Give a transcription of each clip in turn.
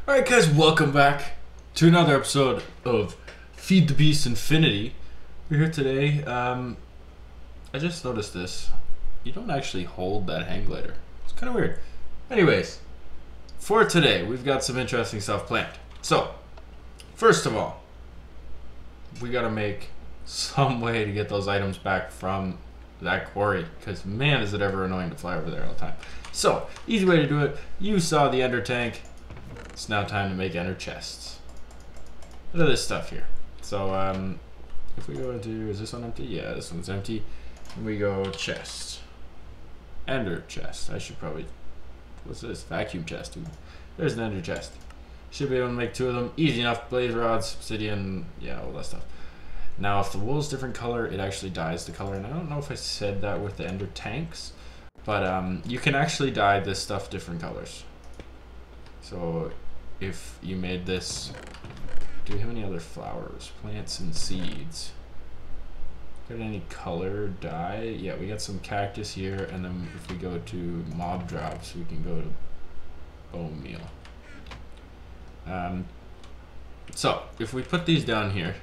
Alright guys, welcome back to another episode of Feed the Beast Infinity. We're here today. I just noticed this. You don't actually hold that hang glider. It's kind of weird. Anyways, for today, we've got some interesting stuff planned. So, first of all, we gotta make some way to get those items back from that quarry, because man is it ever annoying to fly over there all the time. So, easy way to do it, you saw the ender tank. It's now time to make ender chests. Look at this stuff here. So, if we go into, is this one empty? Yeah, this one's empty. And we go chest. Ender chest. I should probably, what's this? Vacuum chest. Ooh, there's an ender chest. Should be able to make 2 of them. Easy enough. Blaze rods, obsidian, yeah, all that stuff. Now, if the wool's different color, it actually dyes the color. And I don't know if I said that with the ender tanks, but you can actually dye this stuff different colors. So, if you made this, do we have any other flowers, plants, and seeds? Got any color dye? Yeah, we got some cactus here, and then if we go to mob drops, we can go to bone meal. So if we put these down here,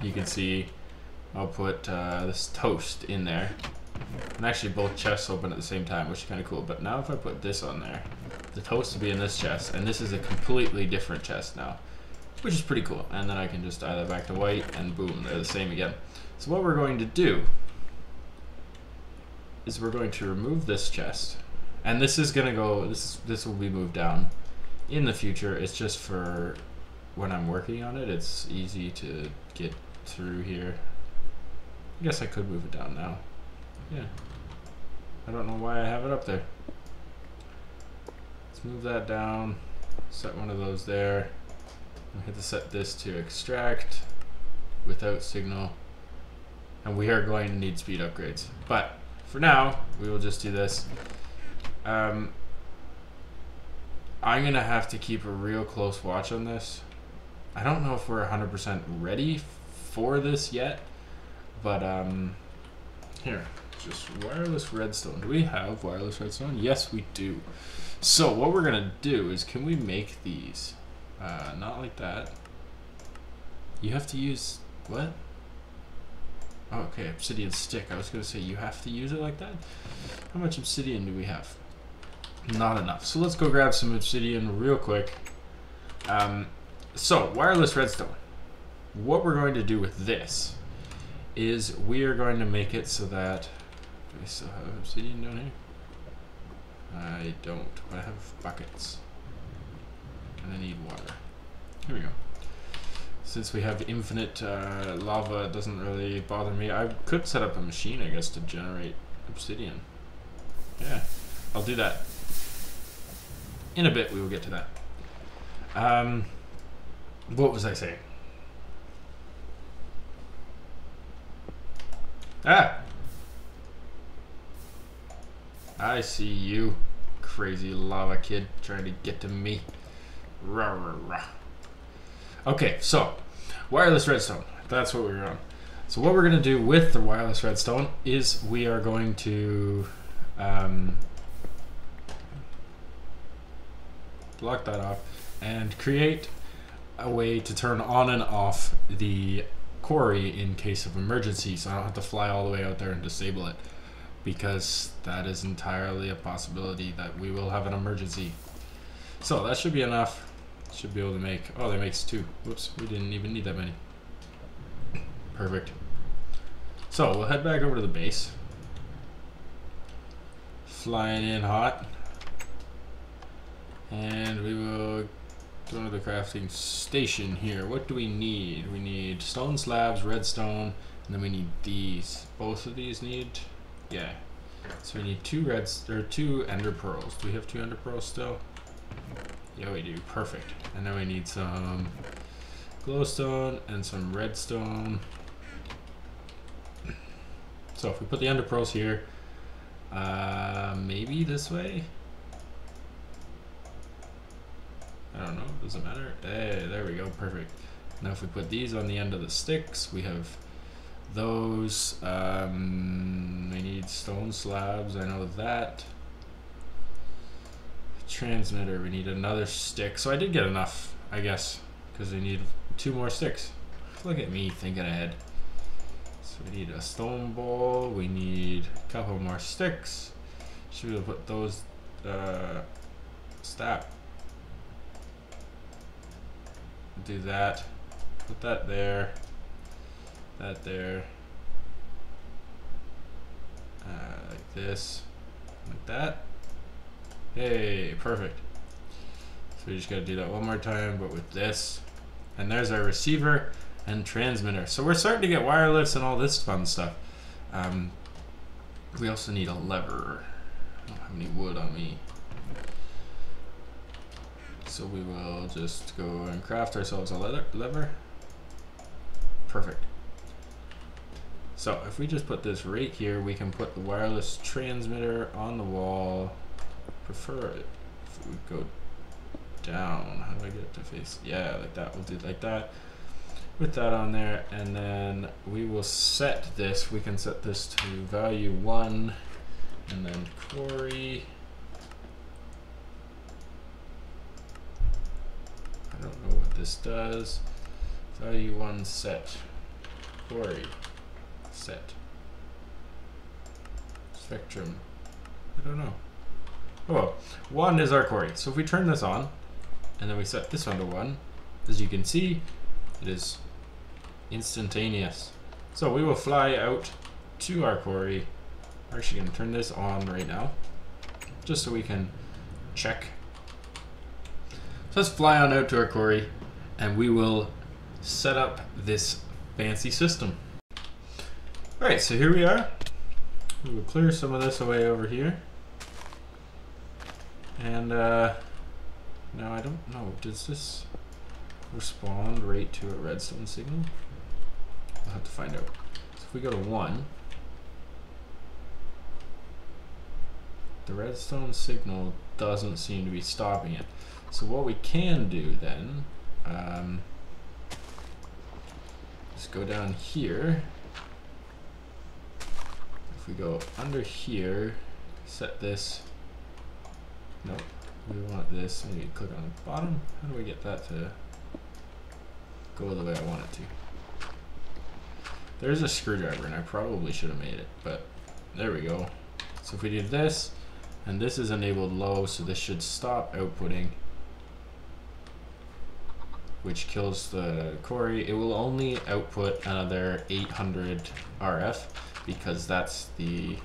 you can see I'll put this toast in there, and actually both chests open at the same time, which is kind of cool. But now if I put this on there, the toast will be in this chest, and this is a completely different chest now, which is pretty cool. And then I can just dye that back to white, and boom, they're the same again. So what we're going to do is we're going to remove this chest, and this is gonna go, this will be moved down in the future. It's just for when I'm working on it, it's easy to get through here. I guess I could move it down now. Yeah, I don't know why I have it up there. Let's move that down, set one of those there. I have to set this to extract without signal, and we are going to need speed upgrades, but for now we will just do this. I'm gonna have to keep a real close watch on this. I don't know if we're 100% ready for this yet, but here, just wireless redstone. Do we have wireless redstone? Yes, we do. So what we're gonna do is, can we make these? Not like that. You have to use, what? Oh, okay, obsidian stick. I was gonna say you have to use it like that. How much obsidian do we have? Not enough. So let's go grab some obsidian real quick. So wireless redstone. What we're going to do with this is we are going to make it so that, do I still have obsidian down here? I don't, but I have buckets. And I need water. Here we go. Since we have infinite lava, it doesn't really bother me. I could set up a machine, I guess, to generate obsidian. Yeah, I'll do that. In a bit, we will get to that. What was I saying? Ah! I see you, crazy lava kid, trying to get to me. Rah, rah, rah. Okay, so wireless redstone, that's what we're on. So what we're going to do with the wireless redstone is we are going to block that off and create a way to turn on and off the quarry in case of emergency, so I don't have to fly all the way out there and disable it, because that is entirely a possibility that we will have an emergency. So that should be enough. Should be able to make, oh, that makes 2. Whoops, we didn't even need that many. Perfect. So we'll head back over to the base. Flying in hot. And we will go to the crafting station here. What do we need? We need stone slabs, redstone, and then we need these. Both of these need, yeah. So we need 2 ender pearls. Do we have 2 ender pearls still? Yeah, we do. Perfect. And then we need some glowstone and some redstone. So if we put the ender pearls here, maybe this way? I don't know, doesn't matter. Hey, there we go, perfect. Now if we put these on the end of the sticks, we have those. We need stone slabs, I know that. transmitter. We need another stick. So I did get enough, I guess, because we need 2 more sticks. Look at me thinking ahead. So we need a stone ball. We need a couple more sticks. Should we put those stop. Do that. Put that there. That there. Like this. Like that. Hey, perfect. So we just gotta do that one more time, but with this. And there's our receiver and transmitter. So we're starting to get wireless and all this fun stuff. We also need a lever. I don't have any wood on me. So we will just go and craft ourselves a lever. Perfect. So if we just put this right here, we can put the wireless transmitter on the wall. Prefer it if we go down. How do I get it to face? Yeah, like that. We'll do it like that. With that on there, and then we will set this. We can set this to value 1, and then quarry. I don't know what this does. Value 1 set. Quarry. Set. Spectrum. I don't know. Oh well. 1 is our quarry. So if we turn this on, and then we set this one to 1, as you can see, it is instantaneous. So we will fly out to our quarry. We're actually going to turn this on right now, just so we can check. So let's fly on out to our quarry, and we will set up this fancy system. Alright, so here we are. We will clear some of this away over here. And now I don't know, does this respond right to a redstone signal? I'll have to find out. So if we go to 1, the redstone signal doesn't seem to be stopping it. So what we can do then, just go down here. If we go under here, set this. Nope, we want this. Maybe click on the bottom. How do we get that to go the way I want it to? There's a screwdriver, and I probably should have made it, but there we go. So if we do this, and this is enabled low, so this should stop outputting, which kills the quarry. It will only output another 800 RF, because that's the,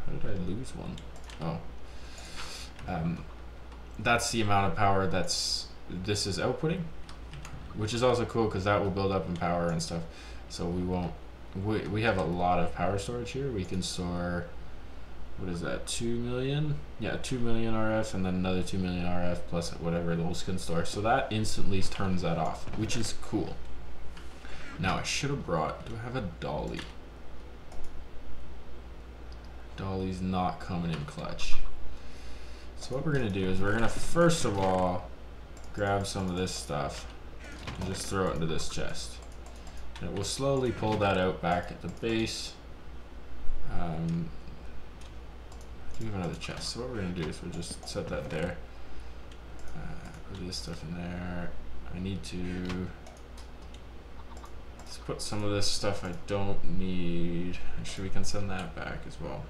how did I lose one? Oh. That's the amount of power this is outputting, which is also cool because that will build up in power and stuff. So we have a lot of power storage here. We can store, what is that, 2 million? Yeah, 2 million RF, and then another 2 million RF plus whatever those can store. So that instantly turns that off, which is cool. Now I should have brought, do I have a dolly? Dolly's not coming in clutch. So what we're gonna do is we're gonna first of all grab some of this stuff and just throw it into this chest. And it will slowly pull that out back at the base. I do have another chest. So what we're gonna do is we'll just set that there. Put this stuff in there. I need to let's put some of this stuff I don't need. Actually, we can send that back as well.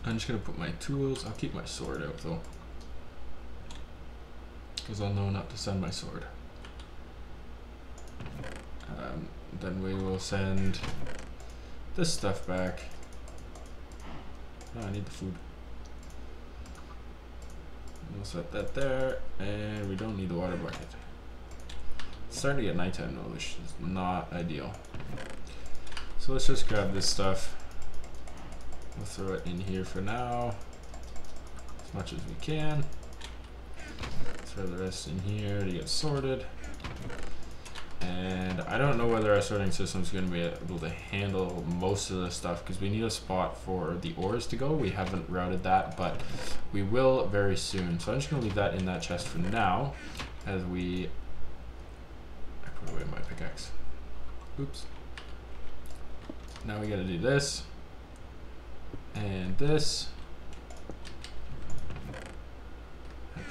I'm just gonna put my tools. I'll keep my sword out though, because I'll know not to send my sword. Then we will send this stuff back. No, I need the food. We'll set that there, and we don't need the water bucket. It's starting to get nighttime though, which is not ideal. So let's just grab this stuff. We'll throw it in here for now, as much as we can. Throw the rest in here to get sorted. And I don't know whether our sorting system is going to be able to handle most of this stuff, because we need a spot for the ores to go. We haven't routed that, but we will very soon. So I'm just going to leave that in that chest for now, as I put away my pickaxe. Oops. Now we got to do this. And this.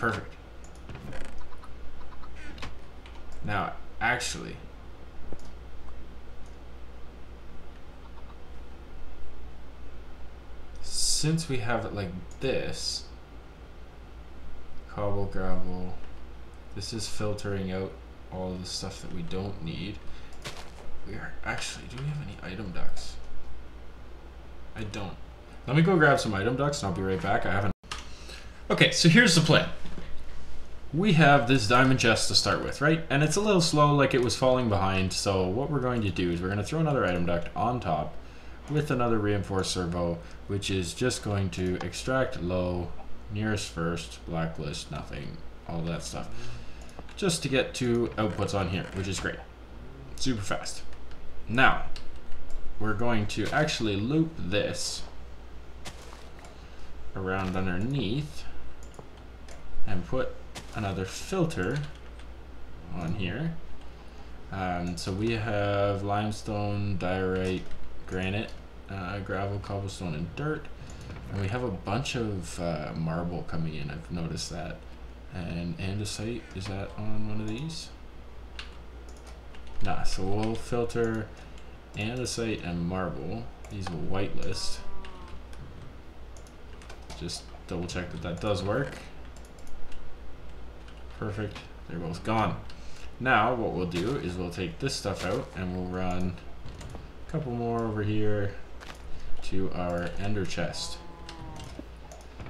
Perfect. Now, actually, since we have it like this, cobble, gravel, this is filtering out all the stuff that we don't need. We are actually, do we have any item ducts? I don't. Let me go grab some item ducts and I'll be right back. I haven't. Okay, so here's the plan. We have this diamond chest to start with, right? And it's a little slow, like it was falling behind. So what we're going to do is we're going to throw another item duct on top with another reinforced servo, which is just going to extract low, nearest first, blacklist, nothing, all that stuff. Just to get 2 outputs on here, which is great. Super fast. Now, we're going to actually loop this around underneath and put another filter on here. So we have limestone, diorite, granite, gravel, cobblestone, and dirt. And we have a bunch of marble coming in, I've noticed that. And andesite, is that on one of these? Nah, so we'll filter andesite and marble. These will whitelist. Just double check that that does work. Perfect, they're both gone. Now what we'll do is we'll take this stuff out and we'll run a couple more over here to our ender chest.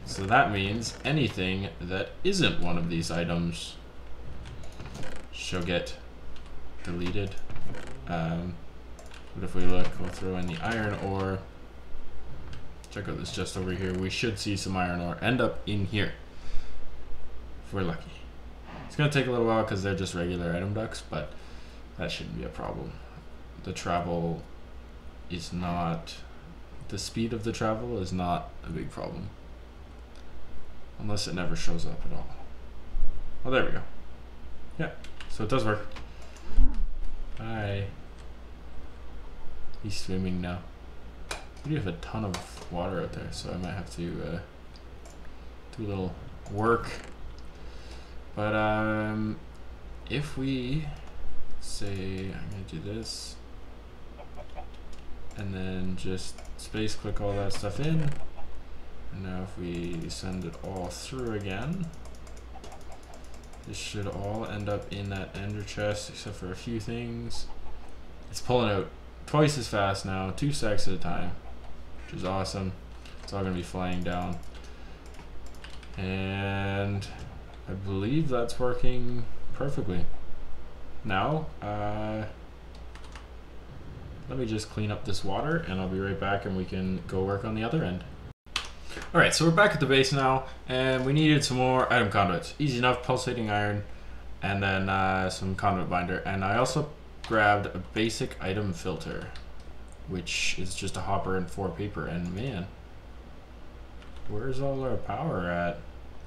So that means anything that isn't one of these items shall get deleted. But if we look, we'll throw in the iron ore. Check out this chest over here. We should see some iron ore end up in here if we're lucky. It's gonna take a little while because they're just regular item ducts, but that shouldn't be a problem. The travel is not, the speed of the travel is not a big problem. Unless it never shows up at all. Oh, there we go. Yeah, so it does work. Hi. He's swimming now. We do have a ton of water out there, so I might have to do a little work. But if we say, I'm gonna do this, and then just space click all that stuff in, and now if we send it all through again, this should all end up in that ender chest, except for a few things. It's pulling out twice as fast now, 2 seconds at a time, which is awesome. It's all gonna be flying down. And I believe that's working perfectly. Now, let me just clean up this water and I'll be right back and we can go work on the other end. Alright, so we're back at the base now and we needed some more item conduits. Easy enough, pulsating iron and then some conduit binder. And I also grabbed a basic item filter, which is just a hopper and 4 paper. And man, where's all our power at?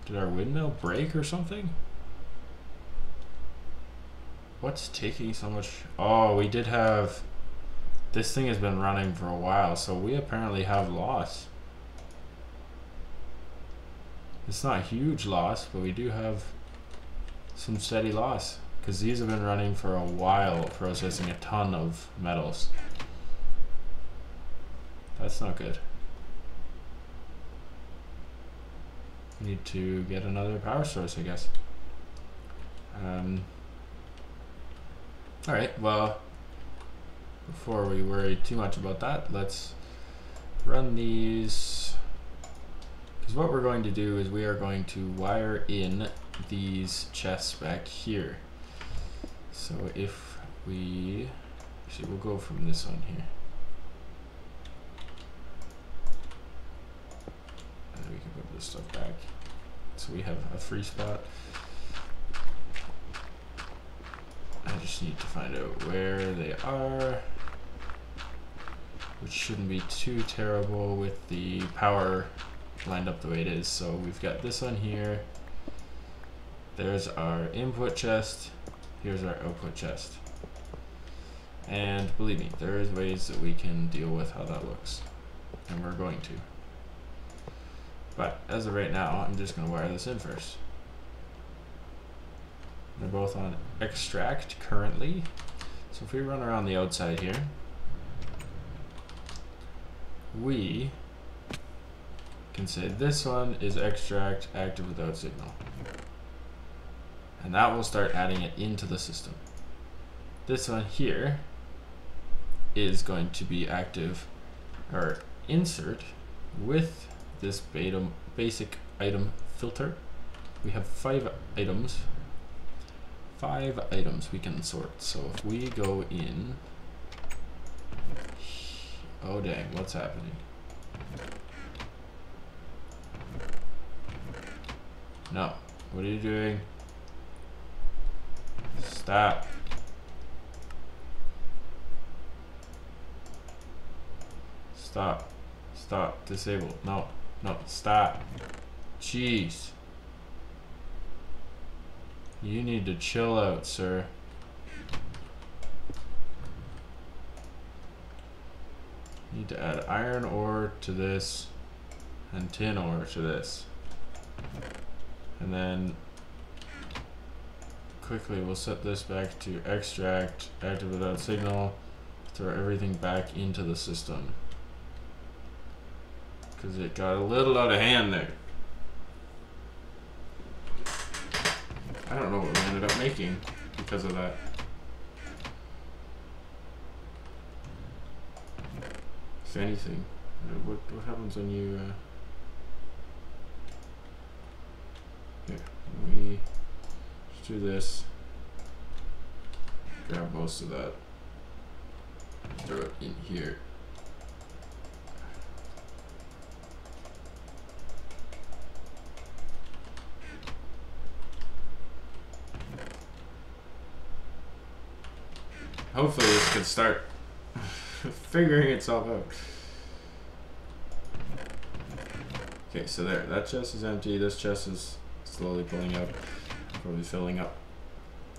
Did our windmill break or something? What's taking so much? Oh, we did have, this thing has been running for a while, so we apparently have loss. It's not a huge loss, but we do have some steady loss because these have been running for a while, processing a ton of metals. That's not good. We need to get another power source, I guess. Alright, well, before we worry too much about that, let's run these, because what we're going to do is we are going to wire in these chests back here. So if we, actually we'll go from this one here. And we can put this stuff back. So we have a free spot. I just need to find out where they are, which shouldn't be too terrible with the power lined up the way it is. So we've got this one here. There's our input chest. Here's our output chest. And believe me, there is ways that we can deal with how that looks, and we're going to. But as of right now, I'm just going to wire this in first. They're both on extract currently. So if we run around the outside here, we can say this one is extract active without signal. And that will start adding it into the system. This one here is going to be active or insert with this basic item filter. We have 5 items. 5 items we can sort. So if we go in, oh dang, what's happening? No, what are you doing? Stop. Stop. Stop. Disable. No. No. Stop. Jeez. You need to chill out, sir. Need to add iron ore to this and tin ore to this. And then quickly we'll set this back to extract, active without signal, throw everything back into the system. Because it got a little out of hand there. I don't know what we ended up making because of that. If anything, what happens when you here, we just do this, grab most of that, throw it in here. Hopefully this can start figuring itself out. Okay, so there, that chest is empty, this chest is slowly pulling up, probably filling up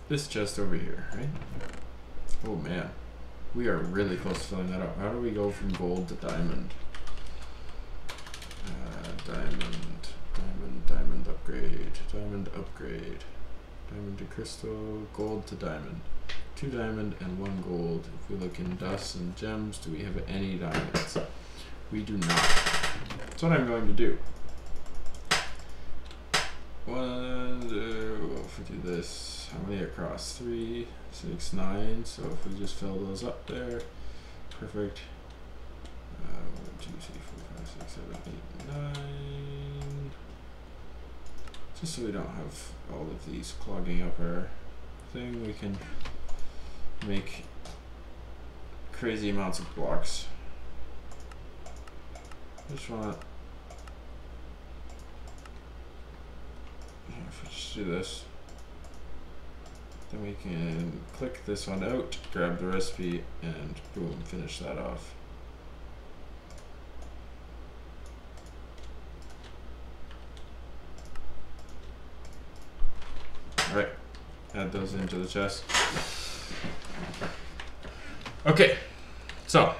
this chest over here, right? Oh man, we are really close to filling that up. How do we go from gold to diamond? Diamond upgrade, diamond to crystal, gold to diamond. 2 diamond and 1 gold. If we look in dust and gems, do we have any diamonds? We do not. That's what I'm going to do. If we do this, how many across? 3, 6, 9. So if we just fill those up there, perfect. 1, 2, 3, 4, 5, 6, 7, 8, 9. Just so we don't have all of these clogging up our thing, we can make crazy amounts of blocks. Just want if we just do this, then we can click this one out, grab the recipe, and boom, finish that off. Alright, add those into the chest. Okay, so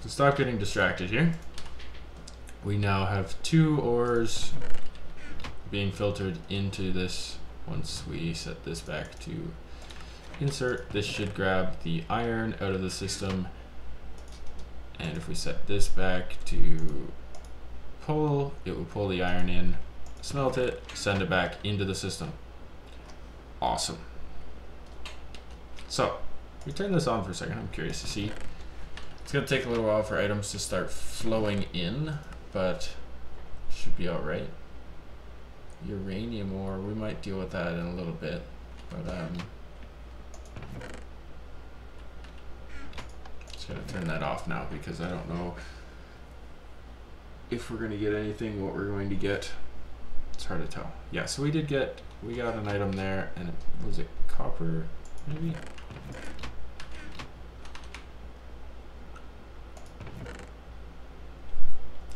to stop getting distracted here, we now have 2 ores being filtered into this. Once we set this back to insert, this should grab the iron out of the system, and if we set this back to pull, it will pull the iron in, smelt it, send it back into the system. Awesome. So we turn this on for a second. I'm curious to see. It's gonna take a little while for items to start flowing in, but should be all right. Uranium ore, we might deal with that in a little bit, but just gonna turn that off now because I don't know if we're gonna get anything, what we're going to get. It's hard to tell. Yeah, so we got an item there, and was it copper maybe?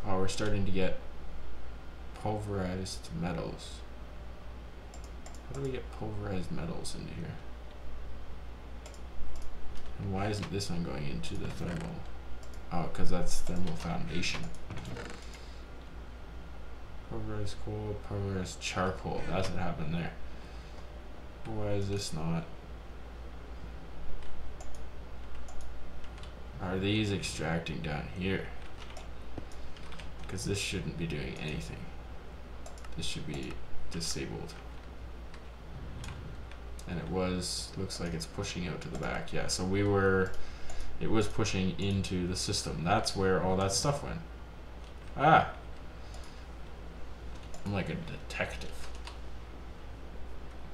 Oh, we're starting to get pulverized metals. How do we get pulverized metals into here? And why isn't this one going into the thermal? Oh, because that's thermal foundation. Pulverized coal, pulverized charcoal. That's what happened there. Why is this not? Are these extracting down here? Because this shouldn't be doing anything. This should be disabled. And it was, looks like it's pushing out to the back. Yeah, so it was pushing into the system. That's where all that stuff went. Ah! I'm like a detective.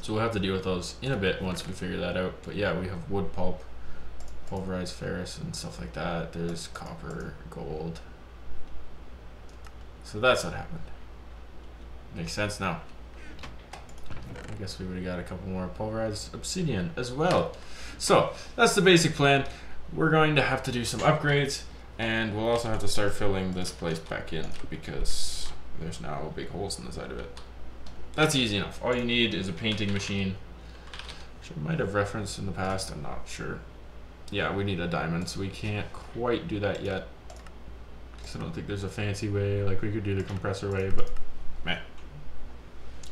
So we'll have to deal with those in a bit once we figure that out. But yeah, we have wood pulp, pulverized ferrous and stuff like that. There's copper, gold. So that's what happened. Makes sense now. I guess we would have got a couple more pulverized obsidian as well. So that's the basic plan. We're going to have to do some upgrades, and we'll also have to start filling this place back in because there's now big holes in the side of it. That's easy enough. All you need is a painting machine, which I might have referenced in the past. I'm not sure. Yeah, we need a diamond, so we can't quite do that yet. I don't think there's a fancy way, like we could do the compressor way, but meh.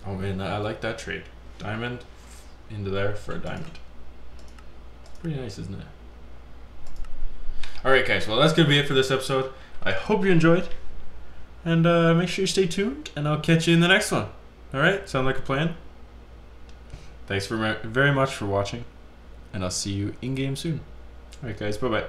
Oh man, I like that trade. Diamond into there for a diamond. Pretty nice, isn't it? Alright guys, well that's gonna be it for this episode. I hope you enjoyed. And make sure you stay tuned, and I'll catch you in the next one. Alright, sound like a plan? Thanks very much for watching, and I'll see you in game soon. Alright guys, bye bye.